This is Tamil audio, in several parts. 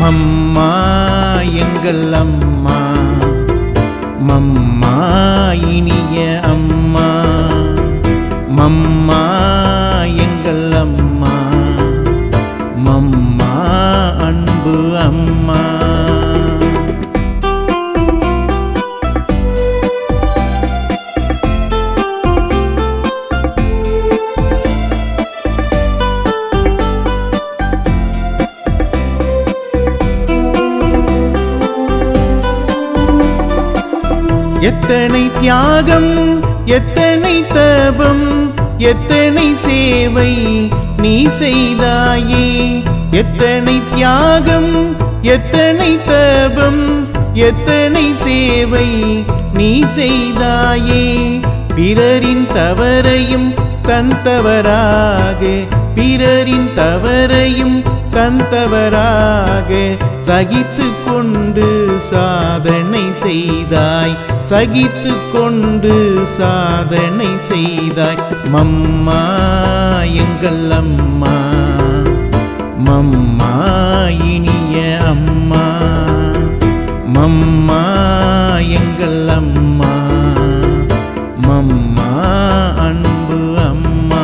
மம்மா எங்கள் அம்மா, மம்மா இனிய அம்மா, மம்மா எங்கள் அம்மா, மம்மா அன்பு அம்மா. எத்தனை தியாகம், எத்தனை தபம், எத்தனை சேவை நீ செய்தாயே. எத்தனை தியாகம், எத்தனை தபம், எத்தனை சேவை நீ செய்தாயே. பிறரின் தவறையும் தன் தவறாக, பிறரின் தவறையும் தன் தவறாக சகித்து கொண்டு சாதனை செய்தாய், சகித்து கொண்டு சாதனை செய்தாய். மம்மா எங்கள் அம்மா, மம்மா இனிய அம்மா, மம்மா எங்கள் அம்மா, மம்மா அன்பு அம்மா.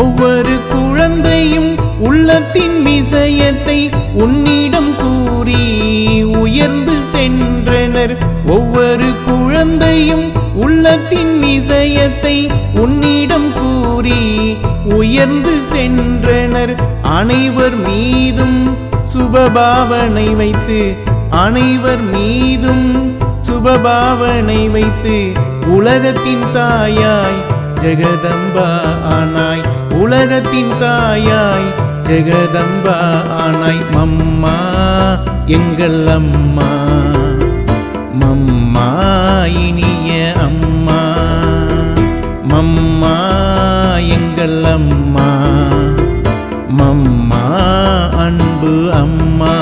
ஒவ்வொரு குழந்தையும் உள்ளத்தின் விஷயத்தை உன்னிடம் கூறி உயர்ந்து சென்றனர். ஒவ்வொரு குழந்தையும் உள்ளத்தின் விஷயத்தை உன்னிடம் கூறி உயர்ந்து சென்றனர். அனைவர் மீதும் சுபபாவனை வைத்து, அனைவர் மீதும் சுபபாவனை வைத்து உலகத்தின் தாயாய் ஜெகதம்பா ஆனாய், உலகத்தின் தாயாய் ஜெகதம்பா ஆனாய். மம்மா எங்கள் அம்மா, மம்மா இனிய அம்மா, மம்மா எங்கள் அம்மா, மம்மா அன்பு அம்மா.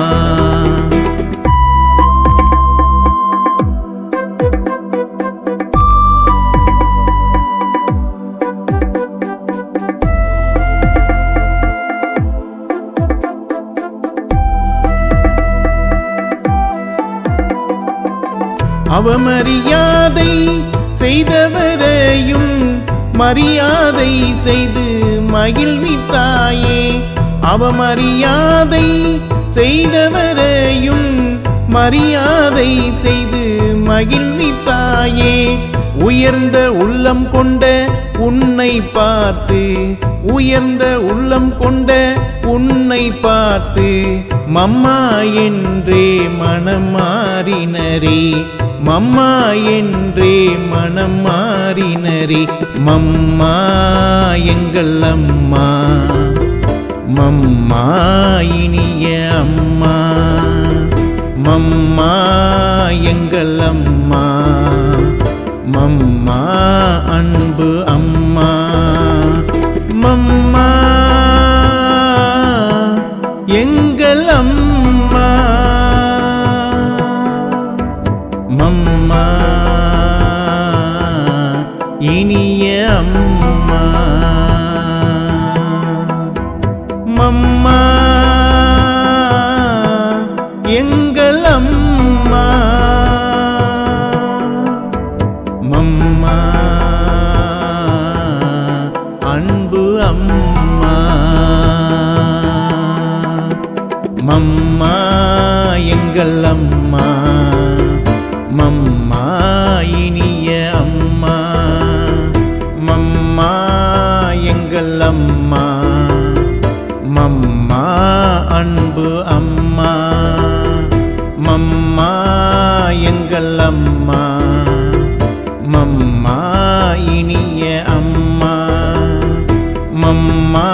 அவமரியாதை செய்தவரையும் மரியாதை செய்து மகிழ்வித்தாயே. அவமரியாதை செய்தவரையும் மரியாதை செய்து மகிழ்வித்தாயே. உயர்ந்த உள்ளம் கொண்ட உன்னை பார்த்து, உயர்ந்த உள்ளம் கொண்ட உன்னை பார்த்து மம்மா என்றே மனம் மாறினரே, மம்மா என்றே மனம் மாறினரே. மம்மா எங்கள் அம்மா, மம்மா இனிய அம்மா, மம்மா எங்கள் அம்மா, மம்மா அன்பு அம்மா. மம்மா எங்கள் அம்மா, மம்மா இனிய அம்மா, மம்மா எங்கள் அம்மா, மம்மா அன்பு அம்மா. மம்மா எங்கள் அம்மா, மம்மா இனிய அம்மா, மம்மா எங்கள் அம்மா, மம்மா அன்பு அம்மா, மம்மா எங்கள் அம்மா, மம்மா இனிய அம்மா, மம்மா